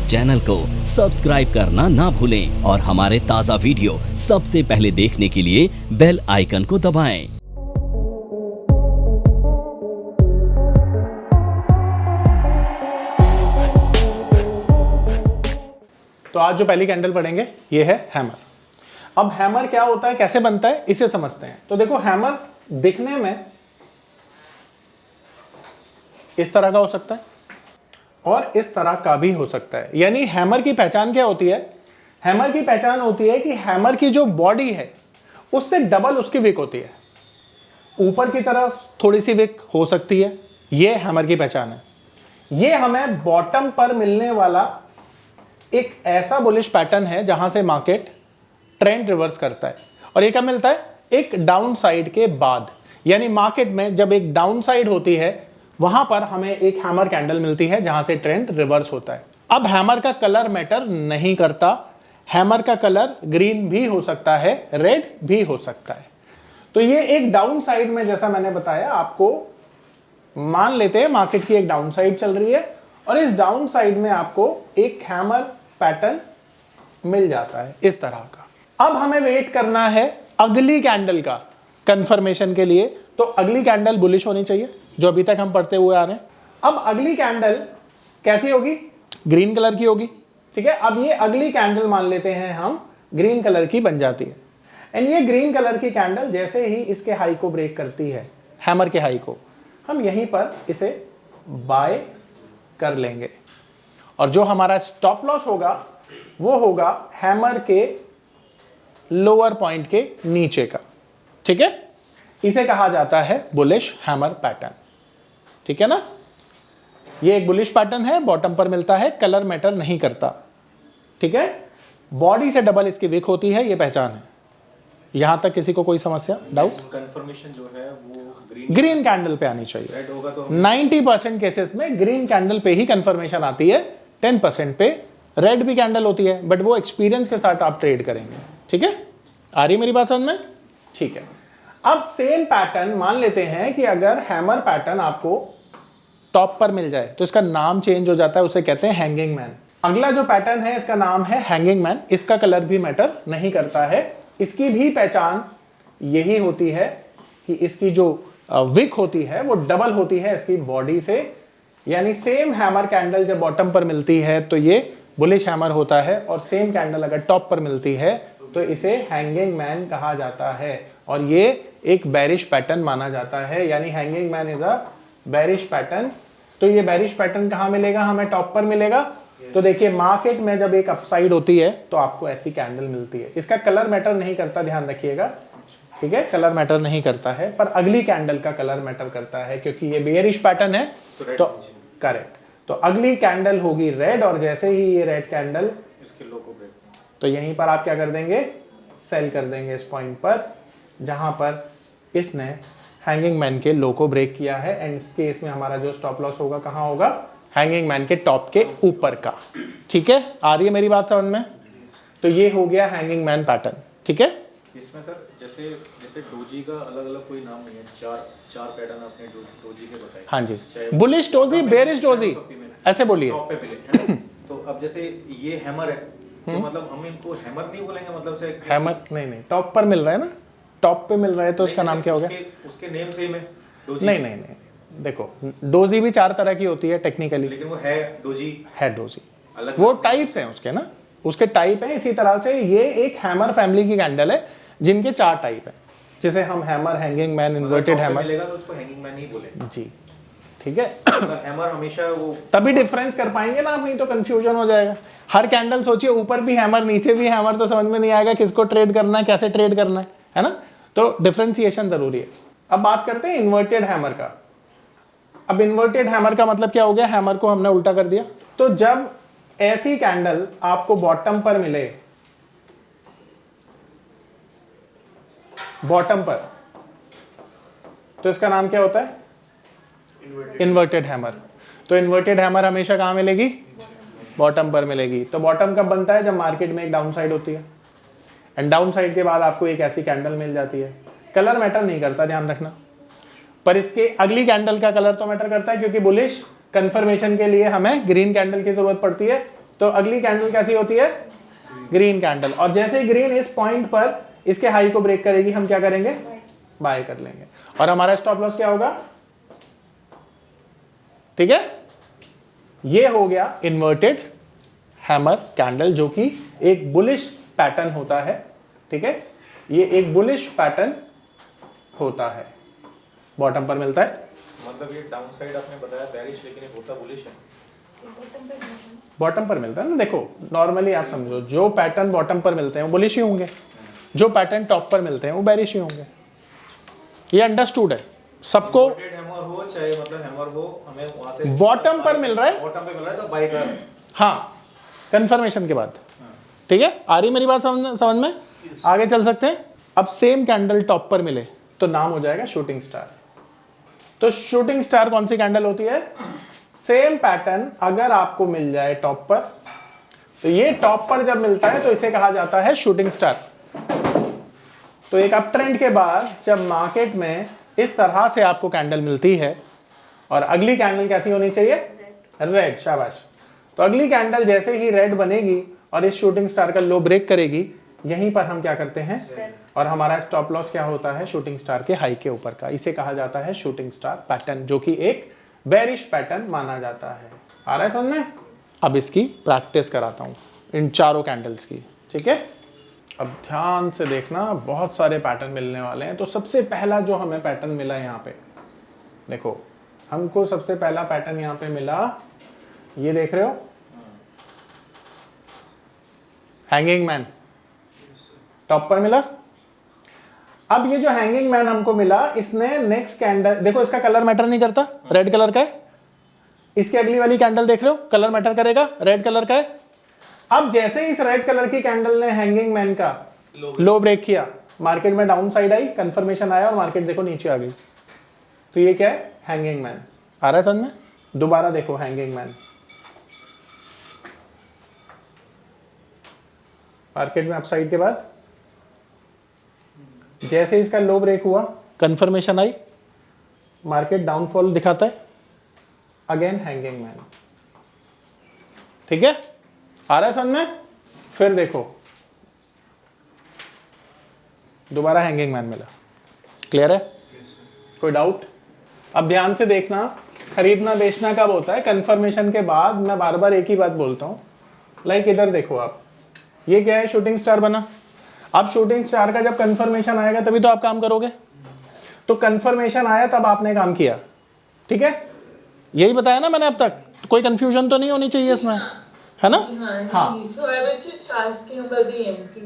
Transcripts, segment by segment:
Channel को subscribe करना ना भूलें और हमारे ताज़ा वीडियो सबसे पहले देखने के लिए बेल आइकन को दबाएं। तो आज जो पहली कैंडल पढ़ेंगे ये है हैमर। अब हैमर क्या होता है, कैसे बनता है, इसे समझते हैं। तो देखो, हैमर दिखने में इस तरह का हो सकता है और इस तरह का भी हो सकता है। यानी हैमर की पहचान क्या होती है? हैमर की पहचान होती है कि हैमर की जो बॉडी है उससे डबल उसकी विक होती है। ऊपर की तरफ थोड़ी सी विक हो सकती है, ये हैमर की पहचान है। ये हमें बॉटम पर मिलने वाला एक ऐसा बुलिश पैटर्न है जहां से मार्केट ट्रेंड रिवर्स करता है। और ये कब मिलता है? एक डाउन साइड के बाद। यानी मार्केट में जब एक डाउन साइड होती है वहां पर हमें एक हैमर कैंडल मिलती है जहां से ट्रेंड रिवर्स होता है। अब हैमर का कलर मैटर नहीं करता। हैमर का कलर ग्रीन भी हो सकता है, रेड भी हो सकता है। तो ये एक डाउन साइड में, जैसा मैंने बताया आपको, मान लेते हैं मार्केट की एक डाउन साइड चल रही है और इस डाउन साइड में आपको एक हैमर पैटर्न मिल जाता है इस तरह का। अब हमें वेट करना है अगली कैंडल का कंफर्मेशन के लिए। तो अगली कैंडल बुलिश होनी चाहिए, जो अभी तक हम पढ़ते हुए आ रहे हैं। अब अगली कैंडल कैसी होगी? ग्रीन कलर की होगी, ठीक है। अब ये अगली कैंडल मान लेते हैं हम ग्रीन कलर की बन जाती है। एंड ये ग्रीन कलर की कैंडल जैसे ही इसके हाई को ब्रेक करती है, हैमर के हाई को, हम यहीं पर इसे बाय कर लेंगे और जो हमारा स्टॉप लॉस होगा वो होगा हैमर के लोअर पॉइंट के नीचे का, ठीक है। इसे कहा जाता है बुलिश हैमर पैटर्न, ठीक है ना। ये एक बुलिश पैटर्न है, बॉटम पर मिलता है, कलर मैटर नहीं करता, ठीक है। बॉडी से डबल इसकी विक होती है, ये पहचान है। यहां तक किसी को कोई समस्या, डाउट? कंफर्मेशन जो है वो ग्रीन कैंडल पे आनी चाहिए। रेड होगा तो 90% केसेस में ग्रीन कैंडल पे ही कंफर्मेशन आती है, 10% पे रेड भी कैंडल होती है, बट वो एक्सपीरियंस के साथ आप ट्रेड करेंगे, ठीक है। आ रही मेरी बात समझ में? ठीक है। अब सेम पैटर्न मान लेते हैं कि अगर हैमर पैटर्न आपको टॉप पर मिल जाए तो इसका नाम चेंज हो जाता है, उसे कहते हैं हैंगिंग मैन। अगला जो पैटर्न है इसका नाम है हैंगिंग मैन। इसका कलर भी मैटर नहीं करता है, इसकी भी पहचान यही होती है कि इसकी जो विक होती है वो डबल होती है इसकी बॉडी से। यानी सेम हैमर कैंडल जब बॉटम पर मिलती है तो ये बुलिश हैमर होता है और सेम कैंडल अगर टॉप पर मिलती है तो इसे हैंगिंग मैन कहा जाता है और ये एक बेरिश पैटर्न माना जाता है। यानी hanging man is a bearish pattern. तो ये बेरिश पैटर्न कहां मिलेगा? हमें टॉप पर मिलेगा। तो देखिए, मार्केट में जब एक अपसाइड होती है तो आपको ऐसी कैंडल मिलती है। इसका कलर मैटर नहीं करता, ध्यान रखिएगा, ठीक है। कलर मैटर नहीं करता है, पर अगली कैंडल का कलर मैटर करता है क्योंकि ये बेरिश पैटर्न है। तो करेक्ट, तो अगली कैंडल होगी रेड और जैसे ही ये रेड कैंडल इसके लोगो ब्रेक, तो यहीं पर आप क्या कर देंगे? सेल कर देंगे इस पॉइंट पर जहां पर इसने हैंगिंग मैन के लो को ब्रेक किया है। एंड इस केस में हमारा जो स्टॉप लॉस होगा कहां होगा? हैंगिंग मैन के टॉप के ऊपर का, ठीक है। आ रही है मेरी बात समझ में? तो ये हो गया हैंगिंग मैन पैटर्न, ठीक है। इसमें सर जैसे जैसे डोजी का अलग अलग कोई नाम नहीं है, चार पैटर्न आपने डोजी के बताए। हाँ जी, बुलिश डोजी, बेरिश डोजी, ऐसे बोलिए। टॉप पे मिले है ना? तो अब जैसे ये हैमर है तो मतलब हम इनको हैमर नहीं बोलेंगे, मतलब से हैमर नहीं, टॉप पर मिल रहा है ना, टॉप पे मिल रहा है तो उसका नाम क्या हो गया? उसके नेम सेम है डोजी। नहीं, देखो, डोजी भी चार तरह की होती है टेक्निकली, लेकिन वो है डोजी, है डोजी, वो टाइप्स हैं उसके ना, उसके टाइप हैं। इसी तरह से ये एक हैमर फैमिली की कैंडल है जिनके चार टाइप हैं, जिसे हम hammer, hanging man, inverted hammer मिलेगा तो उसको हैंगिंग मैन ही बोलेंगे जी, ठीक है। हैमर हमेशा वो तभी डिफरेंस कर पाएंगे ना आप, नहीं तो कंफ्यूजन हो जाएगा। हर कैंडल सोचिए ऊपर भी हैमर नीचे भी हैमर, तो समझ में नहीं आएगा किसको ट्रेड करना है, कैसे ट्रेड करना है ना। तो डिफरेंशिएशन जरूरी है। अब बात करते हैं इन्वर्टेड हैमर का। अब इन्वर्टेड हैमर का मतलब क्या हो गया? हैमर को हमने उल्टा कर दिया। तो जब ऐसी कैंडल आपको बॉटम पर मिले, बॉटम पर, तो इसका नाम क्या होता है? Inverted hammer. तो इन्वर्टेड हैमर हमेशा कहां मिलेगी? बॉटम पर मिलेगी। तो बॉटम कब बनता है? जब मार्केट में एक डाउन साइड होती है एंड डाउन साइड के बाद आपको एक ऐसी कैंडल मिल जाती है। कलर मैटर नहीं करता, ध्यान रखना, पर इसके अगली कैंडल का कलर तो मैटर करता है क्योंकि बुलिश कंफर्मेशन के लिए हमें ग्रीन कैंडल की जरूरत पड़ती है तो अगली कैंडल कैसी होती है? Green candle. और जैसे ही ग्रीन इस पॉइंट पर इसके हाई को ब्रेक करेगी, हम क्या करेंगे? बाय कर लेंगे। और हमारा स्टॉप लॉस क्या होगा? ठीक है, ये हो गया इन्वर्टेड हैमर कैंडल, जो कि एक बुलिश पैटर्न होता है। ठीक है, ये एक बुलिश पैटर्न होता है, बॉटम पर मिलता है। मतलब ये डाउन साइड आपने बताया बेरिश, लेकिन ये होता बुलिश है। बॉटम पर मिलता है ना। देखो नॉर्मली आप समझो, जो पैटर्न बॉटम पर मिलते हैं वो बुलिश ही होंगे, जो पैटर्न टॉप पर मिलते हैं वो बेरिश ही होंगे। ये अंडरस्टूड है सबको। हैमर हो चाहे मतलब हैमर हो, हमें वहां से बॉटम पर मिल रहा है, बॉटम पे मिल रहा है तो बाय कर। हाँ, कंफर्मेशन के बाद। ठीक है, आ रही मेरी बात समझ में? आगे चल सकते हैं। अब सेम कैंडल टॉप पर मिले तो नाम हो जाएगा शूटिंग स्टार। तो शूटिंग स्टार कौन सी कैंडल होती है? सेम पैटर्न अगर आपको मिल जाए टॉप पर, तो ये टॉप पर जब मिलता है तो इसे कहा जाता है शूटिंग स्टार। तो एक अप ट्रेंड के बाद जब मार्केट में इस तरह से आपको कैंडल मिलती है, और अगली कैंडल कैसी होनी चाहिए? रेड। शाबाश। तो अगली कैंडल जैसे ही रेड बनेगी और इस शूटिंग स्टार का लो ब्रेक करेगी, यहीं पर हम क्या करते हैं, और हमारा स्टॉप लॉस क्या होता है? शूटिंग स्टार के हाई के ऊपर का। इसे कहा जाता है शूटिंग स्टार पैटर्न, जो कि एक बेरिश पैटर्न माना जाता है। आ रहा है समझ में? अब इसकी प्रैक्टिस कराता हूं इन चारों कैंडल्स की। ठीक है, अब ध्यान से देखना, बहुत सारे पैटर्न मिलने वाले हैं। तो सबसे पहला जो हमें पैटर्न मिला यहाँ पे, देखो हमको सबसे पहला पैटर्न यहाँ पे मिला, ये देख रहे हो, हैंगिंग मैन टॉप पर मिला। अब ये जो हैंगिंग मैन हमको मिला, इसने नेक्स्ट कैंडल, देखो इसका कलर मैटर नहीं करता, रेड कलर का है। इसकी अगली वाली कैंडल देख रहे हो, कलर मैटर करेगा, रेड कलर का है। अब जैसे इस रेड कलर की कैंडल ने हैंगिंग मैन का लो ब्रेक किया, मार्केट में डाउन साइड आई, कंफर्मेशन आया और मार्केट देखो नीचे आ गई। तो ये क्या है? Hanging man. आ रहा है समझ में? दोबारा देखो हैंगिंग मैन, मार्केट में अपसाइड के बाद जैसे इसका लो ब्रेक हुआ, कंफर्मेशन आई, मार्केट डाउनफॉल दिखाता है, अगेन हैंगिंग मैन। ठीक है, आ रहा है समझ में? फिर देखो दोबारा हैंगिंग मैन मिला। क्लियर है? कोई डाउट? अब ध्यान से देखना, खरीदना बेचना कब होता है? कंफर्मेशन के बाद। मैं बार बार एक ही बात बोलता हूं, लाइक इधर देखो आप, ये क्या है? शूटिंग स्टार बना। अब शूटिंग स्टार का जब कंफर्मेशन आएगा तभी तो आप काम करोगे। तो कंफर्मेशन आया तब आपने काम किया। ठीक है, यही बताया ना मैंने अब तक। कोई कंफ्यूजन तो नहीं होनी चाहिए इसमें, है ना? हाँ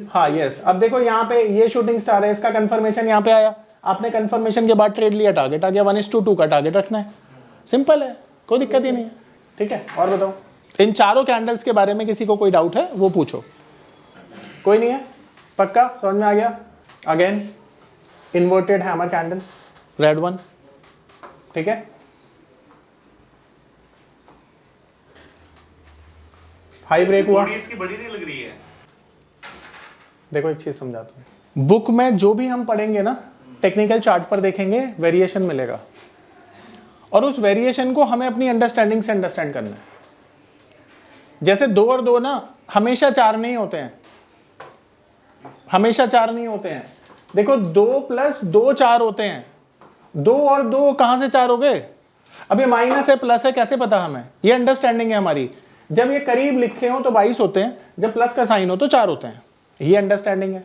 हाँ, यस। अब देखो यहाँ पे ये शूटिंग स्टार है, इसका कंफर्मेशन यहाँ पे आया, आपने कंफर्मेशन के बाद ट्रेड लिया, टारगेट आ गया, 1:2 का टारगेट रखना है। सिंपल है, कोई दिक्कत ही नहीं है। ठीक है, और बताओ इन चारों कैंडल्स के बारे में किसी को कोई डाउट है वो पूछो। कोई नहीं है? पक्का समझ में आ गया? Again inverted hammer candle, red one. ठीक है, हाई ब्रेक हुआ। इसकी बड़ी नहीं लग रही है। देखो एक चीज समझाता हूं, बुक में जो भी हम पढ़ेंगे ना, टेक्निकल चार्ट पर देखेंगे, वेरिएशन मिलेगा, और उस वेरिएशन को हमें अपनी अंडरस्टैंडिंग से अंडरस्टैंड करना है। जैसे 2 और 2 ना हमेशा 4 नहीं होते हैं, हमेशा 4 नहीं होते हैं। देखो 2 + 2 4 होते हैं। 2 और 2 कहां से 4 हो गए? अब ये माइनस है प्लस है कैसे पता हमें? ये अंडरस्टैंडिंग है हमारी। जब ये करीब लिखे हो तो 22 होते हैं, जब प्लस का साइन हो तो 4 होते हैं। ये अंडरस्टैंडिंग है।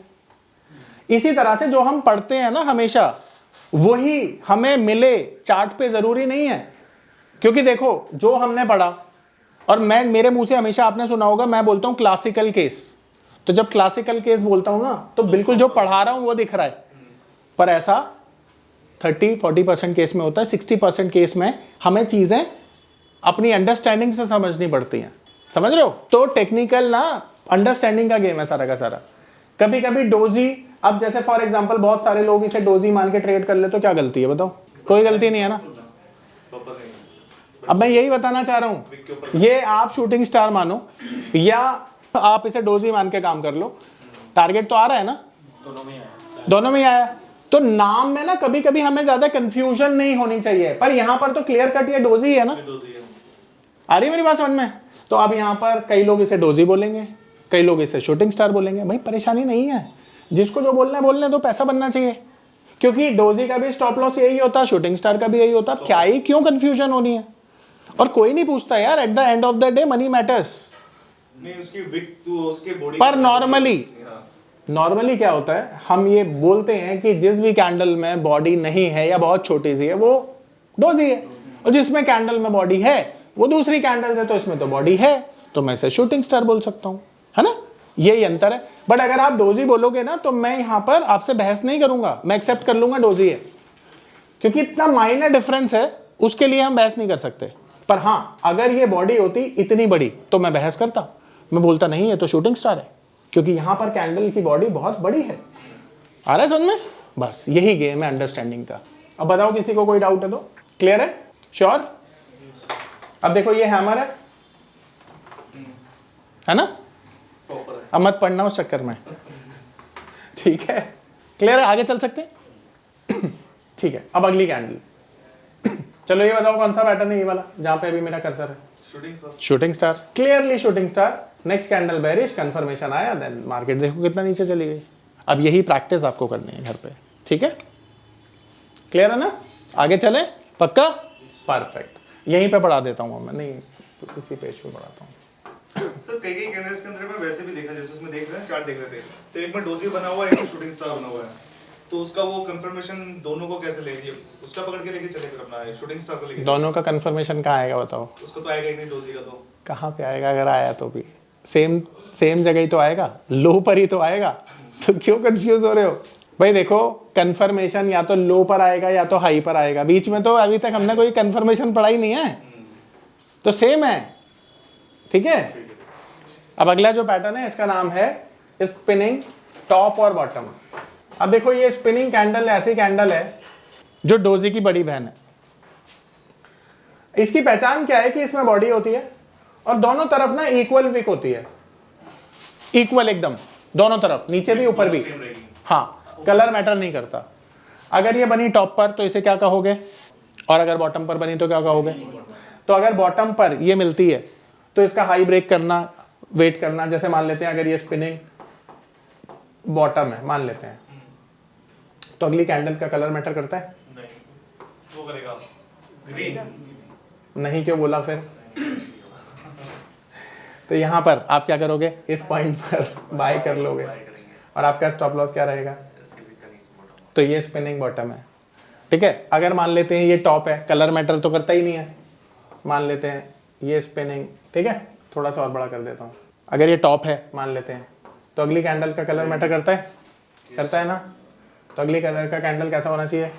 इसी तरह से जो हम पढ़ते हैं ना, हमेशा वही हमें मिले चार्ट पे जरूरी नहीं है। क्योंकि देखो जो हमने पढ़ा, और मैं मेरे मुंह से हमेशा आपने सुना होगा, मैं बोलता हूं क्लासिकल केस। तो जब क्लासिकल केस बोलता हूं ना, तो बिल्कुल जो पढ़ा रहा हूं वो दिख रहा है, पर ऐसा 30-40% केस में होता है। 60% केस में हमें चीजें अपनी अंडरस्टैंडिंग से समझनी पड़ती हैं। समझ रहे हो? तो टेक्निकल ना अंडरस्टैंडिंग का गेम है सारा का सारा। कभी कभी डोजी, अब जैसे फॉर एग्जांपल बहुत सारे लोग इसे डोजी मान के ट्रेड कर ले, तो क्या गलती है बताओ? कोई गलती नहीं है ना। अब मैं यही बताना चाह रहा हूं, ये आप शूटिंग स्टार मानो या आप इसे डोजी मान के काम कर लो, टारगेट तो आ रहा है ना, दोनों में ही आया। तो नाम में ना कभी कभी हमें ज्यादा कंफ्यूजन नहीं होनी चाहिए, पर यहां पर तो क्लियर कट ये डोजी है ना। आ रही मेरी बात समझ में? तो अब यहाँ पर कई लोग इसे डोजी बोलेंगे, कई लोग इसे शूटिंग स्टार बोलेंगे। भाई परेशानी नहीं है, जिसको जो बोलना है बोलने दो, पैसा बनना चाहिए। क्योंकि डोजी का भी स्टॉप लॉस यही होता, शूटिंग स्टार का भी यही होता, क्या ही क्यों कंफ्यूजन होनी है। और कोई नहीं पूछता यार, at the end of the day money matters. नहीं उसकी विक तो उसके बॉडी पर नॉर्मली क्या होता है, हम ये बोलते हैं कि जिस भी कैंडल में बॉडी नहीं है या बहुत छोटी सी है वो डोजी है, और जिसमें कैंडल में बॉडी है वो दूसरी कैंडल है, तो इसमें तो बॉडी है, तो मैं इसे शूटिंग स्टार बोल सकता हूं, है ना। यही अंतर है। बट अगर आप डोजी बोलोगे ना तो मैं यहां पर आपसे बहस नहीं करूंगा, मैं एक्सेप्ट कर लूंगा डोजी है, क्योंकि इतना माइनर डिफरेंस है, उसके लिए हम बहस नहीं कर सकते। पर हां, अगर ये बॉडी होती इतनी बड़ी तो मैं बहस करता, मैं बोलता नहीं है तो शूटिंग स्टार है, क्योंकि यहां पर कैंडल की बॉडी बहुत बड़ी है। आ रहा है समझ में? बस यही गेम है अंडरस्टैंडिंग का। अब बताओ किसी को कोई डाउट है तो? क्लियर है? श्योर? अब देखो ये हैमर है ना? अब मत पढ़ना उस चक्कर में, ठीक है? क्लियर है? आगे चल सकते हैं? ठीक है, अब अगली कैंडल। चलो ये बताओ कौन सा पैटर्न है ये वाला जहां पे अभी मेरा कर्सर है? Shooting star. Clearly shooting star. Next candle bearish, confirmation आया, देन मार्केट देखो कितना नीचे चली गई। अब यही प्रैक्टिस आपको करनी है घर पे, ठीक है? क्लियर है ना? आगे चले? पक्का? परफेक्ट। यहीं पे पढ़ा देता हूँ मैं, नहीं इसी पेज पे पढ़ाता हूँ। सर कई कैमरेस के अंदर मैं वैसे भी देखा, जैसे उसमें देख रहे हैं चार्ट देख रहे थे, तो एक में डोजी बना हुआ है, एक में शूटिंग स्टार बना हुआ है, तो उसका वो कंफर्मेशन दोनों को कैसे लेंगे? उसका पकड़ के लेके चले फिर अपना शूटिंग स्टार को लेके? दोनों का कंफर्मेशन कहाँ आएगा बताओ? उसको तो आएगा ही नहीं डोजी का, तो कहाँ पे आएगा? अगर आया तो भी सेम जगह ही तो आएगा, लो पर ही तो आएगा, तो क्यों कंफ्यूज हो रहे हो भाई? देखो कंफर्मेशन या तो लो पर आएगा या तो हाई पर आएगा, बीच में तो अभी तक हमने कोई कंफर्मेशन पढ़ा ही नहीं है, तो सेम है, ठीक है? अब अगला जो पैटर्न है इसका नाम है स्पिनिंग टॉप और बॉटम। अब देखो ये स्पिनिंग कैंडल ऐसी कैंडल है जो डोजी की बड़ी बहन है। इसकी पहचान क्या है कि इसमें बॉडी होती है और दोनों तरफ ना इक्वल विक होती है, इक्वल एकदम दोनों तरफ, नीचे भी ऊपर भी। हाँ, कलर मैटर नहीं करता। अगर ये बनी टॉप पर तो इसे क्या कहोगे, और अगर बॉटम पर बनी तो क्या कहोगे? तो अगर बॉटम पर ये मिलती है तो इसका हाई ब्रेक करना, वेट करना। जैसे मान लेते हैं अगर ये स्पिनिंग बॉटम है मान लेते हैं, तो अगली कैंडल का कलर मैटर करता है? नहीं, वो करेगा ग्रीन। नहीं क्यों बोला फिर? तो यहां पर आप क्या करोगे, इस पॉइंट पर बाय कर लोगे, और आपका स्टॉप लॉस क्या रहेगा? तो ये स्पिनिंग बॉटम है, ठीक है? अगर मान लेते हैं ये टॉप है, कलर मैटर तो करता ही नहीं है, मान लेते हैं ये स्पिनिंग, ठीक है? थोड़ा सा और बड़ा कर देता हूं। अगर ये टॉप है मान लेते हैं, तो अगली कैंडल का कलर मैटर करता है? करता है ना? तो अगली कलर का कैंडल कैसा होना चाहिए?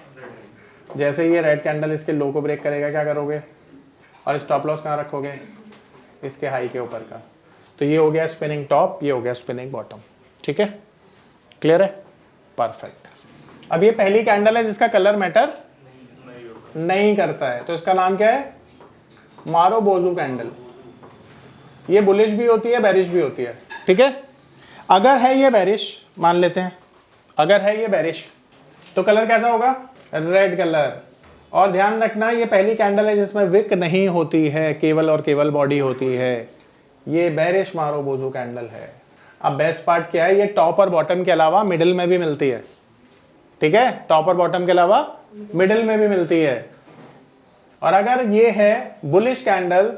जैसे ही ये रेड कैंडल इसके लो को ब्रेक करेगा क्या करोगे, और स्टॉप लॉस कहाँ रखोगे? इसके हाई के ऊपर का। तो ये हो गया स्पिनिंग टॉप, ये हो गया स्पिनिंग बॉटम, ठीक है? क्लियर है? परफेक्ट। अब ये पहली कैंडल है जिसका कलर मैटर नहीं करता है, तो इसका नाम क्या है? मारोबोजू कैंडल। ये बुलिश भी होती है, बेरिश भी होती है, ठीक है? अगर है ये बेरिश, मान लेते हैं अगर है ये बेरिश, तो कलर कैसा होगा? Red colour. और ध्यान रखना ये पहली कैंडल है जिसमें विक नहीं होती है, केवल और केवल बॉडी होती है। ये बेरिश मारोबोजू कैंडल है। अब बेस्ट पार्ट क्या है, ये टॉप और बॉटम के अलावा मिडिल में भी मिलती है, ठीक है? टॉप और बॉटम के अलावा मिडिल में भी मिलती है। और अगर ये है बुलिश कैंडल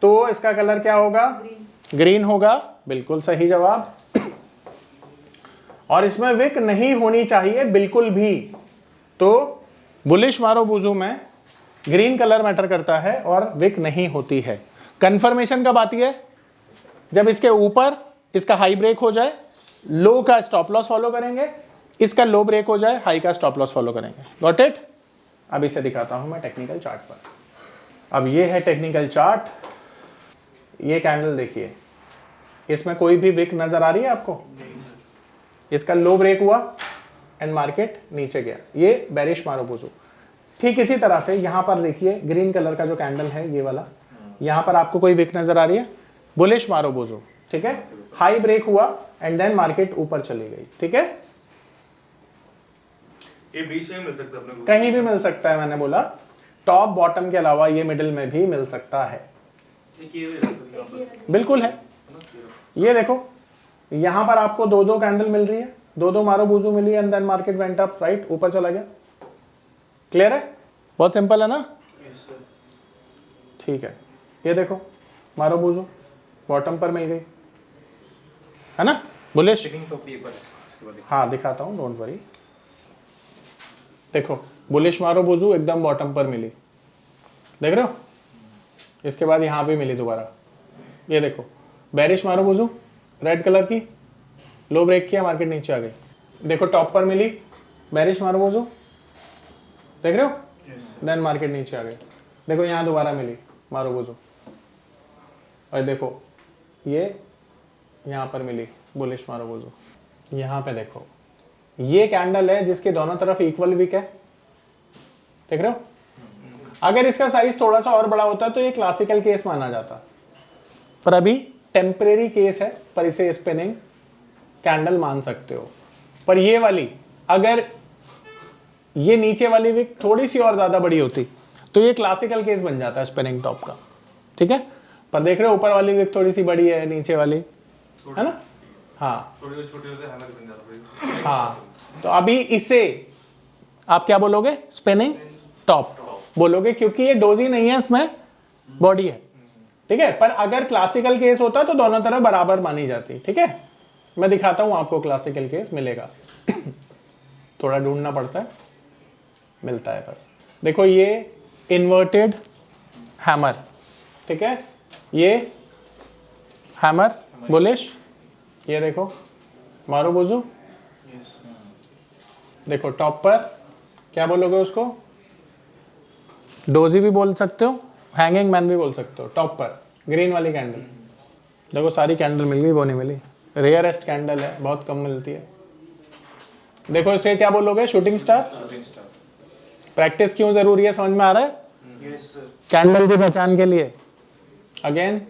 तो इसका कलर क्या होगा? ग्रीन होगा। बिल्कुल सही जवाब। और इसमें विक नहीं होनी चाहिए बिल्कुल भी, तो बुलिश मारोबोजू में ग्रीन कलर मैटर करता है और विक नहीं होती है। कंफर्मेशन कब आती है? जब इसके ऊपर इसका हाई ब्रेक हो जाए, लो का स्टॉप लॉस फॉलो करेंगे, इसका लो ब्रेक हो जाए, हाई का स्टॉप लॉस फॉलो करेंगे। Got it? अब इसे दिखाता हूं मैं टेक्निकल चार्ट पर। अब ये है टेक्निकल चार्ट, ये कैंडल देखिए, इसमें कोई भी विक नजर आ रही है आपको? इसका लो ब्रेक हुआ एंड मार्केट नीचे गया, ये बेरिश मारोबोजू। ठीक इसी तरह से यहां पर देखिए ग्रीन कलर का जो कैंडल है ये वाला, यहां पर आपको कोई विक नजर आ रही है? बुलिश मारोबोजू, ठीक है? हाई ब्रेक हुआ एंड देन मार्केट ऊपर चली गई, ठीक है? ये बीच में मिल सकता है अपने को? कहीं भी मिल सकता है, मैंने बोला टॉप बॉटम के अलावा ये मिडिल में भी मिल सकता है। एक ये है सर यहाँ पर। बिल्कुल है। ये देखो यहां पर आपको दो दो कैंडल मिल रही है, दो दो मारुबुजू मिली and then market went up, right, ऊपर चला गया। क्लियर है? बहुत सिंपल है ना? Yes sir. ठीक है, ये देखो मारुबुजू बॉटम पर मिल गई, है ना, बुलिश। स्पिनिंग टॉप ये पर इसके बाद हाँ दिखाता हूँ, डोंट वरी। देखो बुलिश मारुबुजू एकदम बॉटम पर मिली, देख रहे हो? इसके बाद यहाँ भी मिली दोबारा। ये देखो बेरिश मारुबुजू रेड कलर की, लो ब्रेक किया, मार्केट नीचे आ गई। देखो टॉप पर मिली बेरिश मारुबुजू, देख रहे हो? देन मार्केट नीचे आ गई। देखो यहाँ दोबारा मिली मारुबुजू, और देखो ये यहाँ पर मिली बुलिश मारुबुजू। यहाँ पे देखो ये कैंडल है जिसके दोनों तरफ इक्वल विक है, देख रहे हो? अगर इसका साइज थोड़ा सा और बड़ा होता तो ये क्लासिकल केस माना जाता, पर अभी टेम्परेरी केस है, पर इसे स्पिनिंग कैंडल मान सकते हो। पर ये वाली अगर ये नीचे वाली विक थोड़ी सी और ज्यादा बड़ी होती तो ये क्लासिकल केस बन जाता है स्पिनिंग टॉप का, ठीक है? पर देख रहे हो ऊपर वाली विक थोड़ी सी बड़ी है, नीचे वाली, है ना? हाँ थोड़ी छोटी होते हैं, हैमर बन जाता है। हाँ, तो अभी इसे आप क्या बोलोगे? स्पिनिंग टॉप बोलोगे, क्योंकि ये डोजी नहीं है, इसमें बॉडी है, ठीक है? पर अगर क्लासिकल केस होता तो दोनों तरफ बराबर मानी जाती, ठीक है? मैं दिखाता हूं आपको क्लासिकल केस मिलेगा। थोड़ा ढूंढना पड़ता है, मिलता है। पर देखो ये इन्वर्टेड हैमर, ठीक है? ये हैमर बुलिश, ये देखो मारुबुजू, देखो टॉप पर क्या बोलोगे उसको? डोजी भी बोल सकते हो, हैंगिंग मैन भी बोल सकते हो। टॉप पर ग्रीन वाली कैंडल, देखो सारी कैंडल मिल गई, वो नहीं मिली, रेयरेस्ट कैंडल है, बहुत कम मिलती है। देखो इसे क्या बोलोगे? Shooting star. प्रैक्टिस क्यों जरूरी है, समझ में आ रहा है? Yes sir. कैंडल की पहचान के लिए। अगेन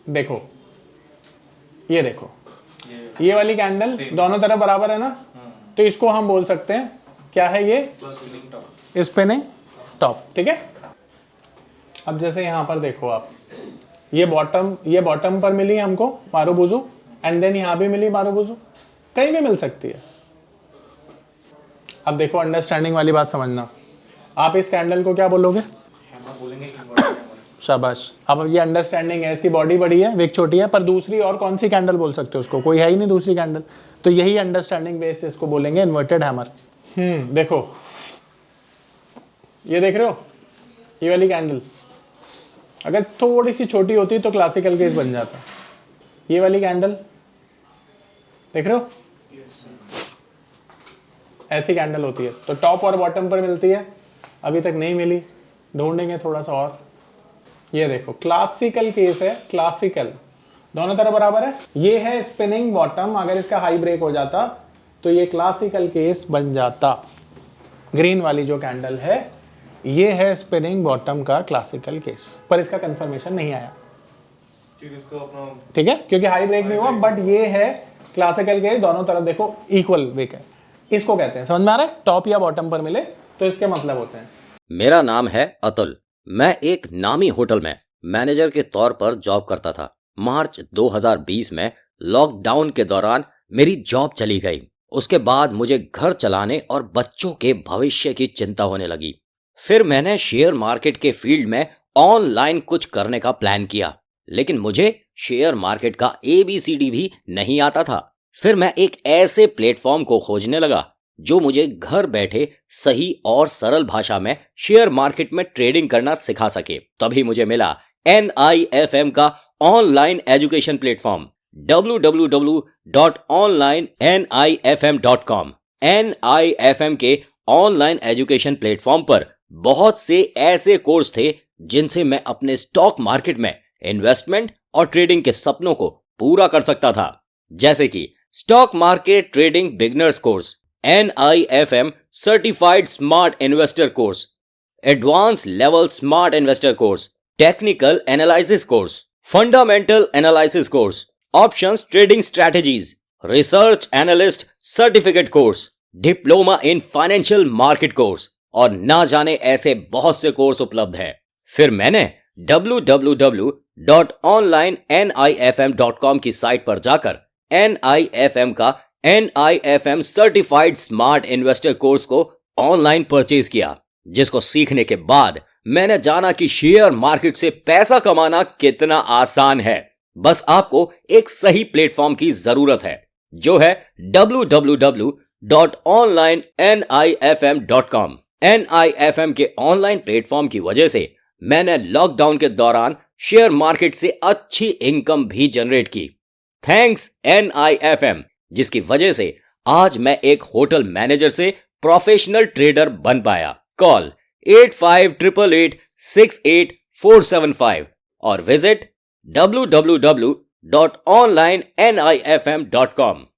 देखो ये देखो ये वाली कैंडल दोनों तरफ बराबर है ना, तो इसको हम बोल सकते हैं क्या है? ये स्पिनिंग टॉप, ठीक है? अब जैसे यहां पर देखो आप, ये बॉटम पर मिली हमको मारुबुजू एंड देन यहां भी मिली मारुबुजू, कहीं भी मिल सकती है। अब देखो अंडरस्टैंडिंग वाली बात समझना, आप इस कैंडल को क्या बोलोगे? हैमर बोलेंगे कि इन्वर्टेड हैमर। शाबाश। अब ये अंडरस्टैंडिंग है, इसकी बॉडी बड़ी है, विक छोटी है, पर दूसरी और कौन सी कैंडल बोल सकते हो उसको? कोई है ही नहीं दूसरी कैंडल, तो यही अंडरस्टैंडिंग बेस्ड इसको बोलेंगे इन्वर्टेड हैमर। देखो ये देख रहे हो, ये वाली कैंडल अगर थोड़ी सी छोटी होती तो क्लासिकल केस बन जाता। ये वाली कैंडल देख रहे हो, ऐसी कैंडल होती है, तो टॉप और बॉटम पर मिलती है, अभी तक नहीं मिली, ढूंढेंगे थोड़ा सा और। ये देखो क्लासिकल केस है, क्लासिकल, दोनों तरफ बराबर है। ये है स्पिनिंग बॉटम, अगर इसका हाई ब्रेक हो जाता तो ये क्लासिकल केस बन जाता। ग्रीन वाली जो कैंडल है ये है स्पिनिंग बॉटम का क्लासिकल केस, पर इसका कंफर्मेशन नहीं आया, क्योंकि इसको अपना ठीक है? क्योंकि हाई ब्रेक नहीं हुआ, बट ये है क्लासिकल केस, दोनों तरफ देखो इक्वल विक है, इसको कहते हैं। समझ में आ रहा है? टॉप या बॉटम पर मिले तो इसके मतलब होते हैं। मेरा नाम है अतुल। मैं एक नामी होटल में मैनेजर के तौर पर जॉब करता था। मार्च 2020 में लॉकडाउन के दौरान मेरी जॉब चली गई। उसके बाद मुझे घर चलाने और बच्चों के भविष्य की चिंता होने लगी। फिर मैंने शेयर मार्केट के फील्ड में ऑनलाइन कुछ करने का प्लान किया, लेकिन मुझे शेयर मार्केट का ABCD भी नहीं आता था। फिर मैं एक ऐसे प्लेटफॉर्म को खोजने लगा जो मुझे घर बैठे सही और सरल भाषा में शेयर मार्केट में ट्रेडिंग करना सिखा सके। तभी मुझे मिला NIFM का online education platform www.onlinenifm.com। NIFM के ऑनलाइन एजुकेशन प्लेटफॉर्म पर बहुत से ऐसे कोर्स थे जिनसे मैं अपने स्टॉक मार्केट में इन्वेस्टमेंट और ट्रेडिंग के सपनों को पूरा कर सकता था, जैसे कि stock market trading beginners course, NIFM certified smart investor course, advance level smart investor course, technical analysis course, fundamental analysis course, options trading strategies, research analyst certificate course, diploma in financial market course और ना जाने ऐसे बहुत से course उपलब्ध हैं। फिर मैंने www.onlinenifm.com की साइट पर जाकर NIFM का NIFM certified smart investor course को ऑनलाइन परचेज किया, जिसको सीखने के बाद मैंने जाना कि शेयर मार्केट से पैसा कमाना कितना आसान है। बस आपको एक सही प्लेटफॉर्म की जरूरत है, जो है www.onlinenifm.com। NIFM के ऑनलाइन प्लेटफॉर्म की वजह से मैंने लॉकडाउन के दौरान शेयर मार्केट से अच्छी इनकम भी जनरेट की। थैंक्स NIFM, जिसकी वजह से आज मैं एक होटल मैनेजर से प्रोफेशनल ट्रेडर बन पाया। कॉल 8588868475 और विजिट www.onlinenifm.com।